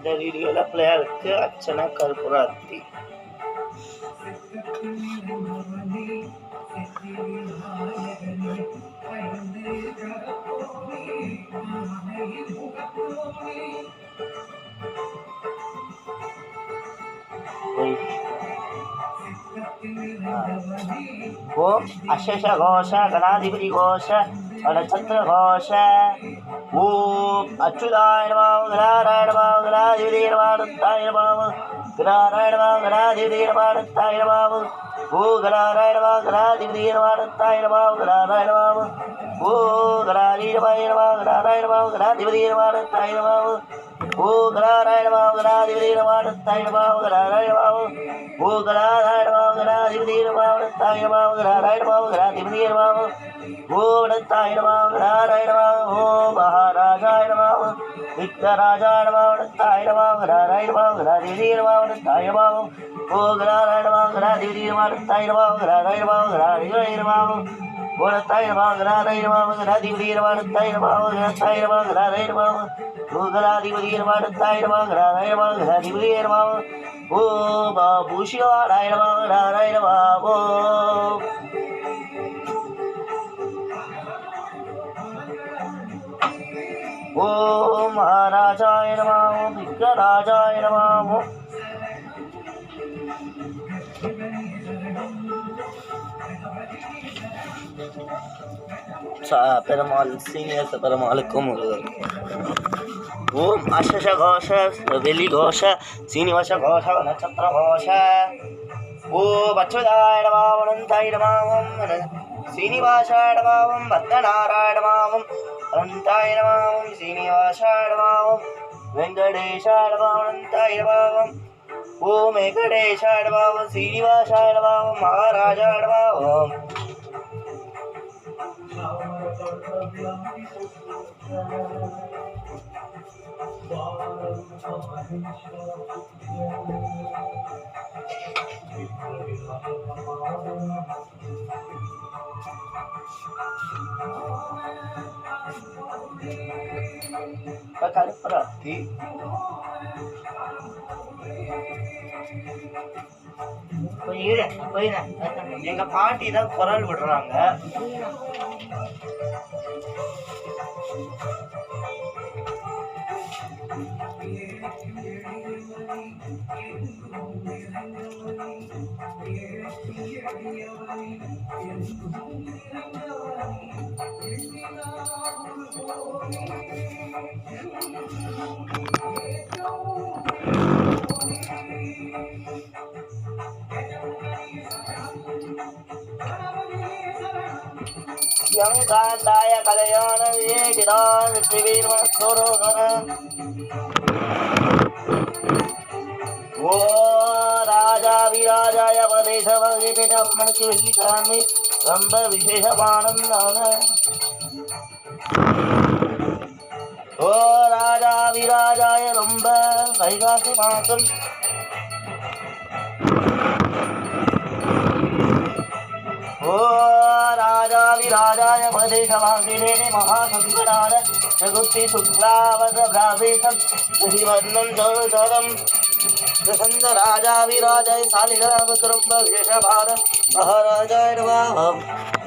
இந்த வீடியோவில் பிள்ளையாருக்கு அர்ச்சனை கற்பூராத்தி. ஓம் அசேஷ கோஷ கணாதிபதி கோஷ நட்சத்திர கோஷ. ஓம் அச்சுதாய நமः கணாராய நமः கணாதிபதி நமः கணாராய நமः கணாதிபதி நமः ஓ கணாராய நமः கணாதிபதி நமः கணாராய நமः ஓ கணாதிபதி நமः கணாராய நமः கணாதிபதி நமः ஓ கணாராய நமः கணாதிபதி நமः கணாராய நமः ஓ கணாராய நமः கணாதிபதி நமः கணாராய நமः கணாதிபதி நமः ஓ வடத்தாய நமः கணாராய நமः ஓ மகாராஜாய நமः விக்னராஜாய நமः வடத்தாய நமः கணாராய நமः கணாதிபதி நமः வடத்தாய நமः ஓ கணாராய நமः கணாதிபதி நமः வடத்தாய நமः கணாராய நமः கணாதிபதி நமः ஓ வடத்தாய நமः கணாராய நமः கணாதிபதி நமः வடத்தாய நமः கணாராய நமः கணாராய நமः ஓ கணாதிபதி நமः வடத்தாய நமः கணாராய நமः கணாதிபதி நமः ஓ பூஷிவாடாய நமः கணாராய நமः ஓம் மகாராஜாய நமः விக்னராஜாய நமः. பெருமாள் சீனியர்ஸ் பெருமாளுக்கும் ஓம் அசேஷ கோஷ வெளி கோஷ சீனிவாச கோஷ நட்சத்திர கோஷ. ஓம் அச்சுதாய நமः அனந்தாய நமः சீனிவாசாய நமः பத்மநாராயண நமः அனந்தாய நமः சீனிவாசாய நமः வெங்கடேஷாய நமः அனந்தாய நமः ஓம் வெங்கடேஷாய நமः சீனிவாசாய நமः மகாராஜாய நமः. கற்பூராத்தி எங்க பாட்டி தான் குரல் விடுறாங்க. யங்காந்தாய கலையான விஜயகிரான் ஸ்ரீவீரமஸ்தோரோகர. ஓ ராஜா விராஜாய பிரதேச அம்மனுக்கு வெள்ளிக்கிழமை ரொம்ப விசேஷமானந்தான. ஓ ராஜா விராஜாய ரொம்ப வைகாசி மாதம். ஓ ராஜா விராஜாய பிரதேசவாசினே மகாசங்கரான ஜகுத்தி சுக்லாவத பிராவேசம் ஸ்ரீவர்ணம் தோதம் பிரசந்த ராஜா விராஜாய சாலிகிராம குரும்ப விசேஷபார மகாராஜாய நமः.